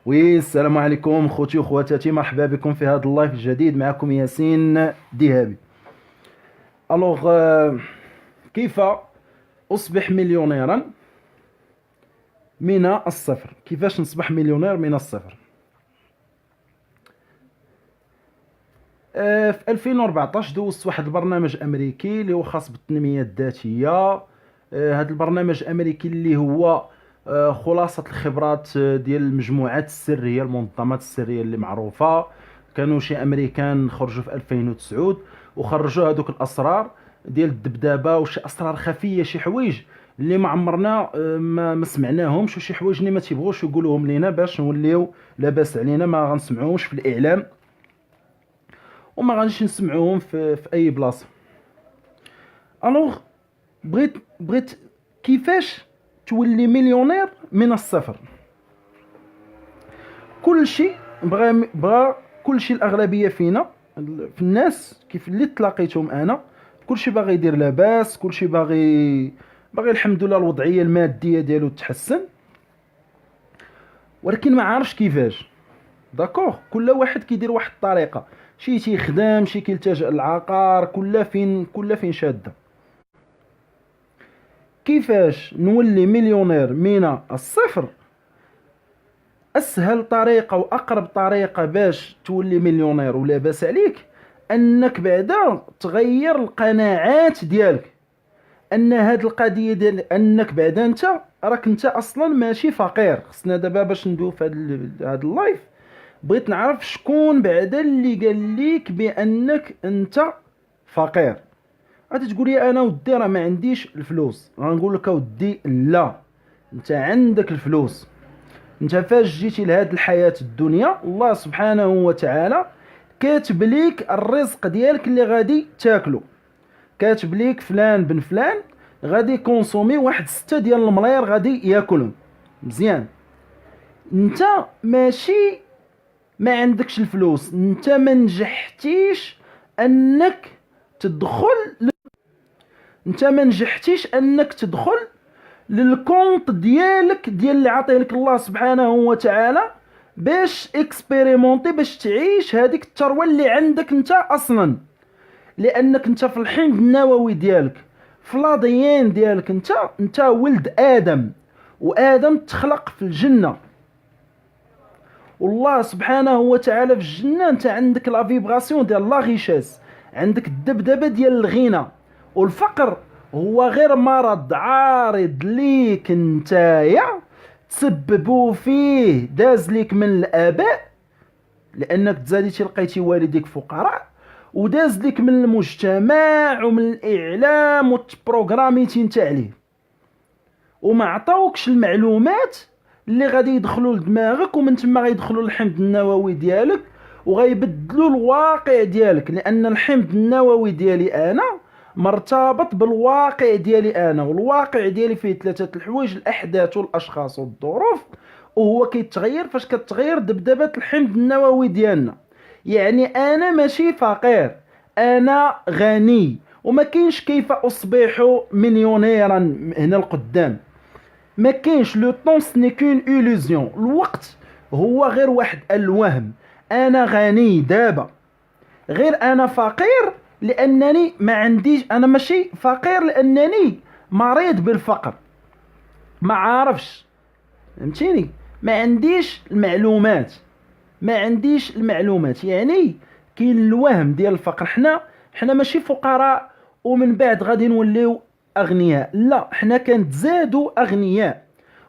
السلام عليكم خوتي وخواتاتي، مرحبا بكم في هذا اللايف الجديد. معكم ياسين ديهابي. الوغ كيف اصبح مليونيرا من الصفر؟ كيفاش نصبح مليونير من الصفر؟ في 2014 دوزت واحد البرنامج امريكي اللي هو خاص بالتنميه الذاتيه. هذا البرنامج الامريكي اللي هو خلاصه الخبرات ديال المجموعات السريه، المنظمات السريه اللي معروفه. كانوا شي امريكان خرجوا في 2009 وخرجوا هذوك الاسرار ديال الدبدبه وشي اسرار خفيه، شي حوايج اللي ما عمرنا ما سمعناهمش، وشي حوايج اللي ما تيبغوش يقولوهم لينا باش نوليو لاباس علينا، ما غنسمعوهمش في الاعلام وما غاديش نسمعوهم في اي بلاصه. الوغ بغيت كيفاش تولي مليونير من الصفر. كل شيء بغى كل شيء الاغلبيه فينا، في الناس كيف اللي تلاقيتهم انا، كل شيء باغي يدير لاباس، كل شيء باغي الحمد لله الوضعيه الماديه ديالو تحسن، ولكن ما عارفش كيفاش. داكوغ، كل واحد كيدير واحد الطريقه، شي تيخدم، شي كيلتجئ للعقار، كل فين شاده. كيفاش نولي مليونير من الصفر؟ اسهل طريقه واقرب طريقه باش تولي مليونير ولا باس عليك انك بعدا تغير القناعات ديالك، ان هاد القضيه ديال انك بعدا انت اصلا ماشي فقير. خصنا دابا باش ندوي في هاد اللايف، بغيت نعرف شكون بعدا اللي قال ليك بانك انت فقير. غادي تقول لي انا ودي راه ما عنديش الفلوس. غنقول لك ودي لا، انت عندك الفلوس. انت فاش جيتي لهاد الحياة الدنيا الله سبحانه وتعالى كاتب ليك الرزق ديالك اللي غادي تاكلو، كاتب ليك فلان بن فلان غادي كونسومي واحد 6 ديال الملاير غادي ياكلهم. مزيان، انت ماشي ما عندكش الفلوس، انت ما نجحتيش انك تدخل انت ما نجحتيش انك تدخل للكونط ديالك ديال اللي عطيه لك الله سبحانه وتعالى باش اكسبيريمونتي، باش تعيش هذيك الثروه اللي عندك انت اصلا. لانك انت في الحمض النووي ديالك، في الاديان ديالك، انت ولد ادم، وادم تخلق في الجنه، والله سبحانه وتعالى في الجنه انت عندك لا فيبراسيون ديال لا غيشاس، عندك الدبدبه ديال الغنى. والفقر هو غير مرض عارض ليك نتايا تسببوا فيه، داز ليك من الاباء لانك تزاديتي لقيتي والديك فقراء، وداز ليك من المجتمع ومن الاعلام وتبروغراميتي انت عليه، وما عطاوكش المعلومات اللي غادي يدخلوا لدماغك، ومن تما غيدخلوا للحمض النووي ديالك وغيبدلوا الواقع ديالك. لان الحمض النووي ديالي انا مرتبط بالواقع ديالي انا، والواقع ديالي فيه 3 الحوايج: الاحداث والاشخاص والظروف، وهو كيتغير فاش كتغير دبدبه الحمض النووي ديالنا. يعني انا ماشي فقير، انا غني، وما كاينش كيف اصبح مليونيرا هنا القدام. ما كاينش، لو طون سني كون إلوزيون، الوقت هو غير واحد الوهم. انا غني دابا، غير انا فقير لانني ما عنديش. انا ماشي فقير لانني مريض بالفقر، ما عارفش، فهمتيني؟ ما عنديش المعلومات، يعني كاين الوهم ديال الفقر. حنا ماشي فقراء ومن بعد غادي نوليو اغنياء، لا، حنا كنتزادوا اغنياء.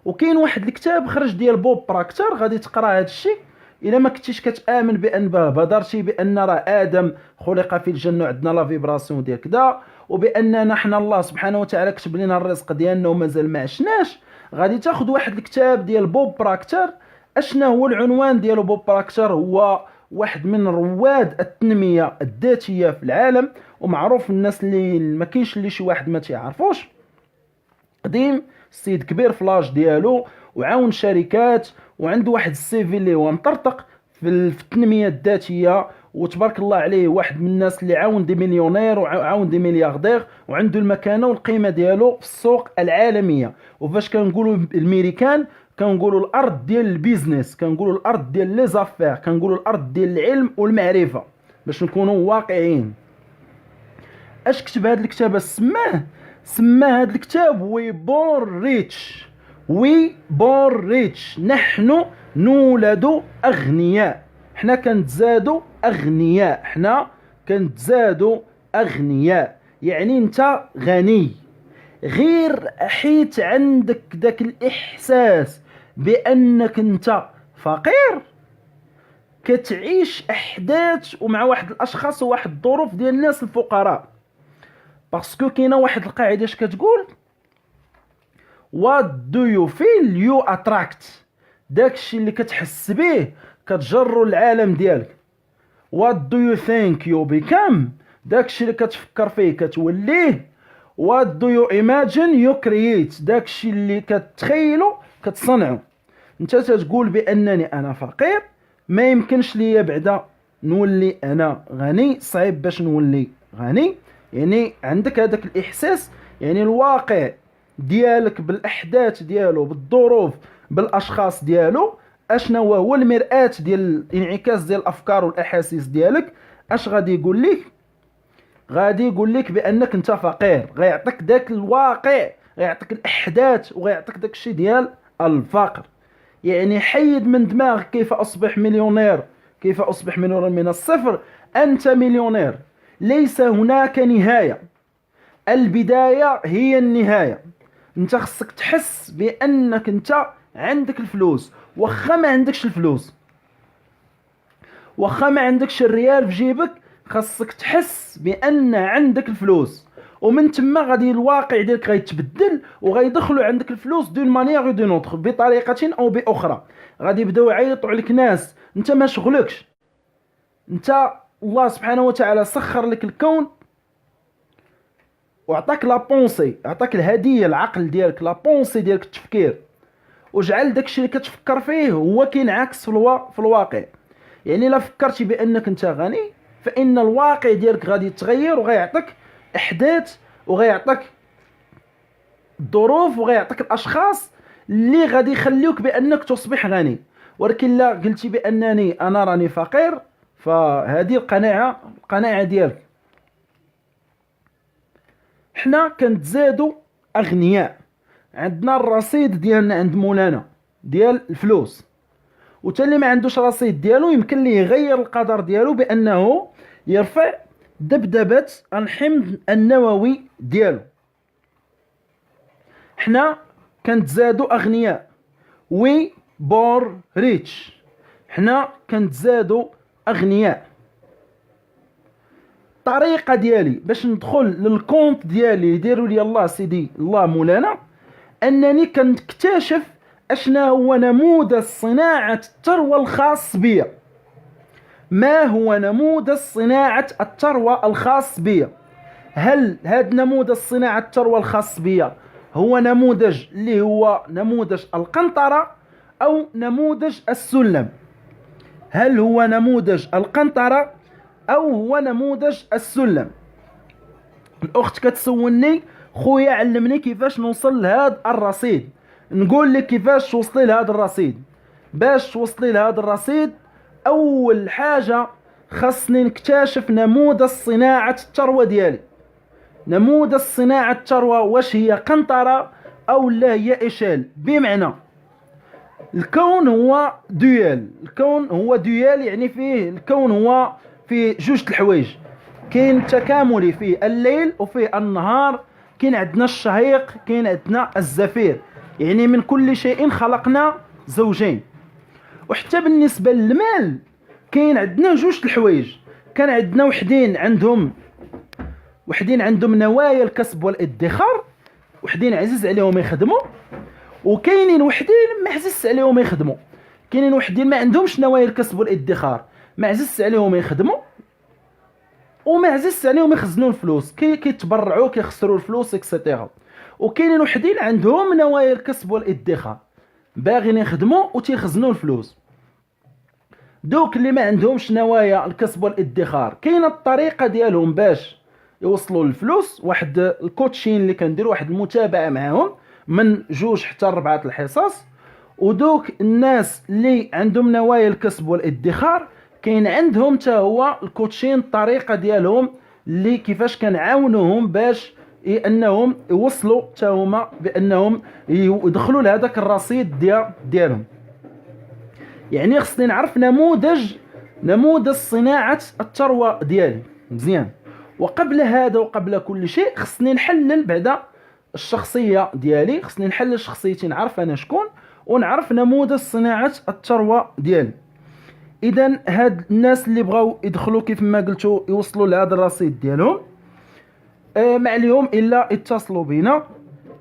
وكاين واحد الكتاب خرج ديال بوب براكتر، غادي تقرا هذا الشيء الا ما كنتيش كتامن بان بهضرتي بان راه ادم خلق في الجنه وعندنا لا فيبراسيون ديال كذا، وباننا حنا الله سبحانه وتعالى كتب لنا الرزق ديالنا ومازال ما عشناش، غادي تاخذ واحد الكتاب ديال بوب براكتر. اشنا هو العنوان ديالو؟ بوب براكتر هو واحد من رواد التنميه الذاتيه في العالم، ومعروف الناس اللي ما كاينش اللي شي واحد ما تيعرفوش. قديم، السيد كبير في لاج ديالو، وعاون شركات، وعنده واحد السيفي اللي هو مطرطق في التنميه الذاتيه، وتبارك الله عليه واحد من الناس اللي عاون دي مليونير وعاون دي ملياردير، وعنده المكانه والقيمه ديالو في السوق العالميه. وفاش كنقولوا الامريكان كنقولوا الارض ديال البيزنس، كنقولوا الارض ديال لي زافير، كنقولوا الارض ديال العلم والمعرفه، باش نكونوا واقعيين. اش كتب هذا الكتاب؟ سماه هذا الكتاب وي بور ريتش. وي بور ريتش، نحن نولد اغنياء، حنا كنتزادوا اغنياء، حنا كنتزادوا اغنياء. يعني انت غني، غير حيت عندك داك الاحساس بانك انت فقير، كتعيش احداث ومع واحد الاشخاص وواحد الظروف ديال الناس الفقراء. باسكو كاينه واحد القاعده اش كتقول what do you feel you attract. داكشي اللي كتحس به كتجرو العالم ديالك. what do you think you become. داكشي اللي كتفكر فيه كتوليه. what do you imagine you create. داكشي اللي كتخيلو كتصنعو. انت تتقول بانني انا فقير، ما يمكنش ليا بعدا نولي انا غني، صعيب باش نولي غني. يعني عندك هذاك الاحساس، يعني الواقع ديالك بالاحداث ديالو، بالظروف، بالاشخاص ديالو، اشنو هو المرآة ديال الانعكاس ديال الافكار والاحاسيس ديالك. اش غادي يقول لك؟ غادي يقول لك بانك انت فقير، غيعطيك داك الواقع، غيعطيك الاحداث وغيعطيك داك الشيء ديال الفقر. يعني حيد من دماغك كيف اصبح مليونير، كيف اصبح مليونير من الصفر. انت مليونير، ليس هناك نهاية، البداية هي النهاية. انت خصك تحس بانك انت عندك الفلوس، واخا ما عندكش الفلوس، واخا ما عندكش الريال في جيبك، خصك تحس بان عندك الفلوس. ومن تما غادي الواقع ديالك غيتبدل، وغيدخلوا عندك الفلوس دون مانيير او دون اوتر، بطريقه او باخرى. غادي يبداو يعيطوا عليك ناس انت ما شغلكش. انت الله سبحانه وتعالى سخر لك الكون وعطاك لا بونسي، عطاك الهديه، العقل ديالك، لا بونسي ديالك، التفكير، وجعل داكشي اللي كتفكر فيه هو كينعكس في الواقع. يعني لا فكرتي بانك انت غني، فان الواقع ديالك غادي يتغير، وغيعطيك احداث، وغيعطيك الظروف، وغيعطيك الاشخاص اللي غادي يخليوك بانك تصبح غني. ولكن لا قلتي بانني انا راني فقير، فهذه القناعه ديالك. حنا كنتزادوا اغنياء، عندنا الرصيد ديالنا عند مولانا ديال الفلوس، وتا اللي ما عندوش رصيد ديالو يمكن ليه يغير القدر ديالو بانه يرفع دبدبه الحمض النووي ديالو. حنا كنتزادوا اغنياء، وي بور ريتش، حنا كنتزادوا اغنياء. الطريقه ديالي باش ندخل للكونت ديالي يديروا لي الله سيدي الله مولانا، انني كنكتشف اشنا هو نموذج صناعه الثروه الخاص بي. ما هو نموذج صناعه الثروه الخاص بي؟ هل هذا نموذج صناعه الثروه الخاص بي هو نموذج اللي هو نموذج القنطره او نموذج السلم؟ هل هو نموذج القنطره او هو نموذج السلم؟ الاخت كتسولني خويا علمني كيفاش نوصل لهذا الرصيد. نقول لك كيفاش توصلي لهذا الرصيد. باش توصلي لهذا الرصيد، اول حاجه خاصني نكتشف نموذج صناعه الثروه ديالي. نموذج صناعه الثروه واش هي قنطره او لا هي اشال؟ بمعنى الكون هو دويال، الكون هو دويال، يعني فيه الكون هو فيه جوج الحوايج. كاين تكاملي فيه الليل وفيه النهار، كاين عندنا الشهيق، كاين عندنا الزفير، يعني من كل شيء خلقنا زوجين. وحتى بالنسبه للمال كاين عندنا جوج الحوايج. كان عندنا وحدين عندهم نوايا الكسب والادخار، وحدين عزيز عليهم يخدموا، وكاينين وحدين ما عزيز عليهم يخدموا. كاينين وحدين ما عندهمش نوايا الكسب والادخار، ما عزيز عليهم يخدموا، وما عزيز عليهم يخزنوا الفلوس، كيتبرعوا كيخسروا الفلوس اكسيتيرا. وكاينين وحدين عندهم نوايا الكسب والادخار، باغيين يخدموا وتيخزنوا الفلوس. دوك اللي ما عندهمش نوايا الكسب والادخار، كاينه الطريقه ديالهم باش يوصلوا للفلوس، واحد الكوتشين اللي كنديروا، واحد المتابعه معاهم من 2 حتى 4 الحصص، ودوك الناس اللي عندهم نوايا الكسب والادخار كاين عندهم حتى هو الكوتشين، الطريقه ديالهم اللي كيفاش كنعاونوهم باش انهم يوصلوا حتى هما بانهم يدخلوا لهذاك الرصيد ديالهم. يعني خصني نعرف نموذج صناعه الثروه ديالي مزيان. وقبل هذا وقبل كل شيء خصني نحلل بعدا الشخصيه ديالي، خصني نحلل شخصيتي، نعرف انا شكون ونعرف نموذج صناعه الثروه ديالي. اذا هاد الناس اللي بغاو يدخلوا كيف ما قلتوا يوصلوا لهذا الرصيد ديالهم، ما عليهم الا يتصلوا بنا،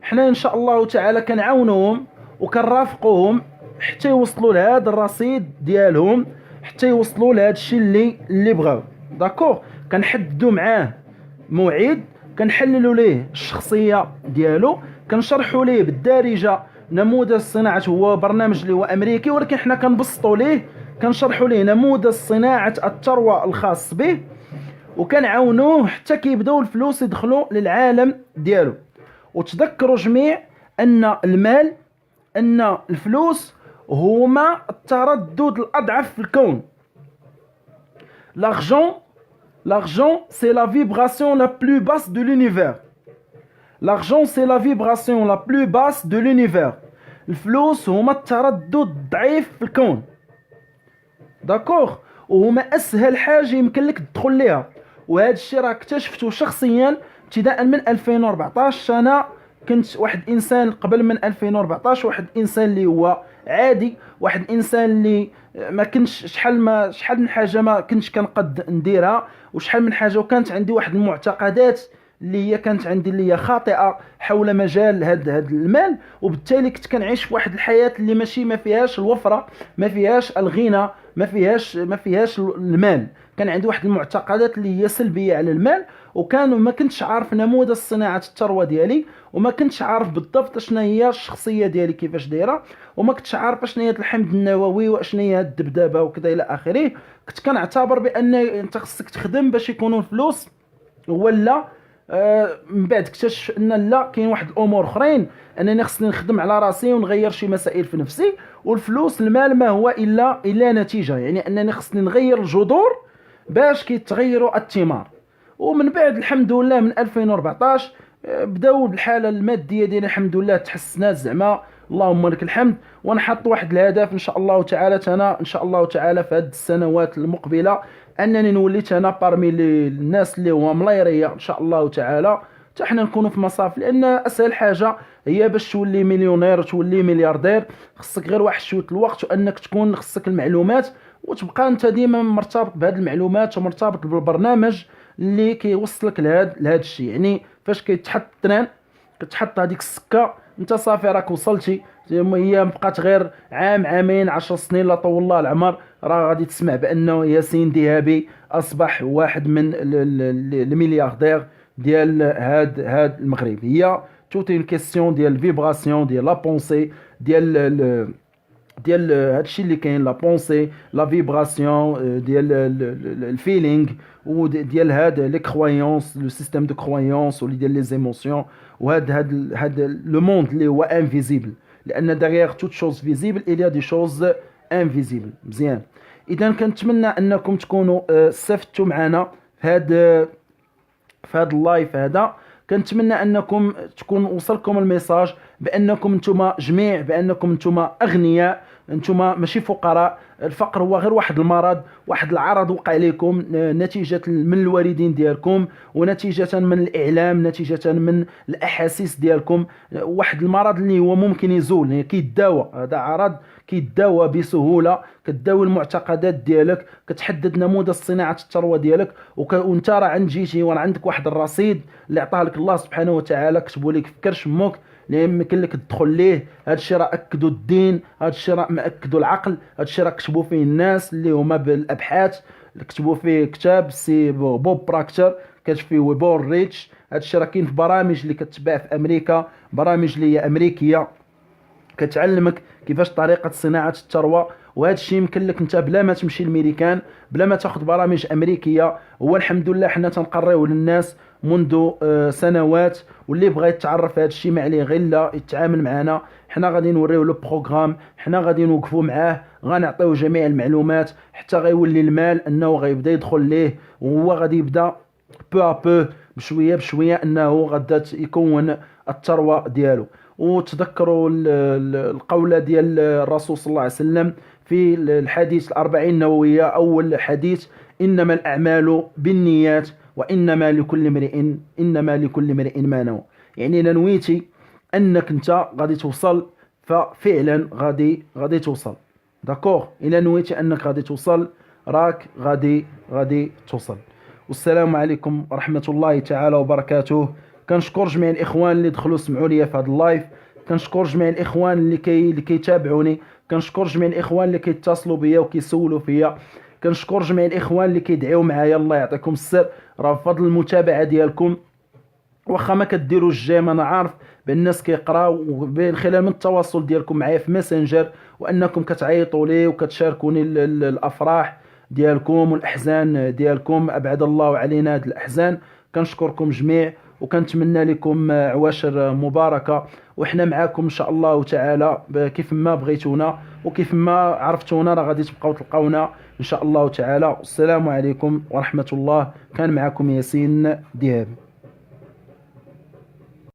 حنا ان شاء الله تعالى كنعاونوهم وكنرافقوهم حتى يوصلوا لهذا الرصيد ديالهم، حتى يوصلوا لهذا الشيء اللي بغاو. داكوغ، كنحددوا معاه موعد، كنحللوا ليه الشخصيه ديالو، كنشرحوا ليه بالدارجه نموذج صناعه، هو برنامج اللي هو امريكي ولكن حنا كنبسطوا ليه، كنشرحوا ليه نموذج صناعه الثروه الخاص به، وكنعاونوه حتى كيبداو الفلوس يدخلوا للعالم ديالو. وتذكروا جميع ان الفلوس هما التردد الاضعف في الكون. L'argent, c'est la vibration la plus basse de l'univers. L'argent, c'est la vibration la plus basse de l'univers. الفلوس هما التردد الضعيف في الكون. داكوغ، وهما اسهل حاجه يمكن لك تدخل ليها. وهذا الشيء راه اكتشفته شخصيا ابتداء من 2014. انا كنت واحد الانسان قبل من 2014، واحد الانسان اللي هو عادي، واحد الانسان اللي ما كنتش شحال من حاجه ما كنتش كنقد نديرها، وشحال من حاجه، وكانت عندي واحد المعتقدات اللي هي كانت عندي اللي هي خاطئه حول مجال هذا المال، وبالتالي كنت كنعيش في واحد الحياه اللي ماشي ما فيهاش الوفره، ما فيهاش الغنى، ما فيهاش المال. كان عندي واحد المعتقدات اللي هي سلبيه على المال، ما كنتش عارف نموذج صناعه الثروه ديالي، وما كنتش عارف بالضبط شنو هي الشخصيه ديالي كيفاش دايره، وما كنتش عارف شنو هي الحمض النووي وشنو هي الدبدبه وكذا الى اخره. كنت كنعتبر بان انت خصك تخدم باش يكونوا الفلوس، ولا من بعد اكتشف ان لا، كاين واحد الامور اخرين، انني خصني نخدم على راسي ونغير شي مسائل في نفسي. والفلوس، المال ما هو الا نتيجه، يعني انني خصني نغير الجذور باش كيتغيروا الثمار. ومن بعد الحمد لله من 2014 بداو الحاله الماديه ديالي الحمد لله تحسنات، زعما اللهم لك الحمد. ونحط واحد الهدف ان شاء الله تعالى، انا ان شاء الله تعالى في هذه السنوات المقبله انني نوليت انا بارمي الناس اللي هو ملايريه ان شاء الله تعالى، حتى حنا نكونوا في مصاف. لان اسهل حاجه هي باش تولي مليونير وتولي ملياردير، خصك غير واحد شويه الوقت، وانك تكون خصك المعلومات، وتبقى انت ديما مرتبط بهذه المعلومات ومرتبط بالبرنامج اللي كيوصلك لهذا الشيء. يعني فاش كيتحط التران، كتحط هذيك السكه، انت صافي راك وصلتي. هي بقات غير عام، عامين، 10 سنين، لا طول الله العمر، راه غادي تسمع بانه ياسين ديابي اصبح واحد من الملياردير ديال هاد المغرب. هي توت اون كيسيون ديال فيبراسيون، ديال لا بونسي، ديال هادشي اللي كاين، لا بونسي، لا فيبراسيون، ديال الفيلينغ، وديال هاد لي كرويونس، لو سيستيم دو كرويونس، ولي ديال لي زيموسيون، وهاد لو موند اللي هو انفيزيبل. لان داغيغ توت شوز فيزيبل il y a des choses انفيزيبل. مزيان. اذا كنتمنى انكم تكونوا استفدتوا معنا في هذا اللايف هذا. كنتمنى انكم تكون وصلكم الميساج بانكم نتوما جميع، بانكم نتوما اغنياء، نتوما ماشي فقراء. الفقر هو غير واحد المرض، واحد العرض وقع عليكم نتيجه من الوالدين ديالكم، ونتيجه من الاعلام، نتيجه من الاحاسيس ديالكم. واحد المرض اللي هو ممكن يزول، يعني كيداوى، هذا عرض كيداوى بسهوله. كتداوي المعتقدات ديالك، كتحدد نموذج صناعه الثروه ديالك، وانت راه عند جيتي وراه عندك واحد الرصيد اللي عطاه لك الله سبحانه وتعالى، كتبوا لك في كرش امك اللي يمكن لك تدخل ليه. هذا الشيء راه اكدوا الدين، هذا الشيء راه ماكدوا العقل، هذا الشيء راه كتبوا فيه الناس اللي هما بالابحاث، كتبوا فيه كتاب سي بوب براكتر كتب فيه وي بور ريتش. هذا الشيء راه كاين في برامج اللي كتباع في امريكا، برامج اللي هي امريكيه كتعلمك كيفاش طريقه صناعه الثروه. وهذا الشيء يمكن لك انت بلا ما تمشي للميريكان، بلا ما تاخذ برامج امريكيه. هو الحمد لله حنا تنقريو للناس منذ سنوات، واللي بغى يتعرف هذا الشيء ما عليه غير لا يتعامل معنا. حنا غادي نوريو لو بروغرام، حنا غادي نوقفوا معاه، غنعطيو جميع المعلومات حتى غيولي المال انه غيبدا يدخل ليه، وهو غادي يبدا بو بو بشويه بشويه انه غادا يكون الثروه ديالو. وتذكروا القولة ديال الرسول صلى الله عليه وسلم في الحديث الأربعين النووية، أول حديث: إنما الأعمال بالنيات إنما لكل امرئ ما نوى. يعني إلا نويتي أنك أنت غادي توصل ففعلا غادي توصل. داكوغ، إلا نويتي أنك غادي توصل راك غادي توصل. والسلام عليكم ورحمة الله تعالى وبركاته. كنشكر جميع الاخوان اللي دخلوا سمعوا لي في هذا اللايف، كنشكر جميع الاخوان اللي كيتابعوني، كنشكر جميع الاخوان اللي كيتصلوا بيا وكيسولوا فيا، كنشكر جميع الاخوان اللي كيدعيو معايا. الله يعطيكم السر، راه بفضل المتابعه ديالكم. واخا ما كديروش الجيم، انا عارف بان الناس كيقراو من خلال من التواصل ديالكم معايا في ماسنجر، وانكم كتعيطوا لي وكتشاركوني الافراح ديالكم والاحزان ديالكم. ابعد الله علينا هاد الاحزان. كنشكركم جميع وكنتمنى لكم عواشر مباركه، وحنا معاكم ان شاء الله تعالى كيف ما بغيتونا وكيف ما عرفتونا راه غادي تبقاو تلقاونا ان شاء الله تعالى. والسلام عليكم ورحمه الله. كان معكم ياسين دياب.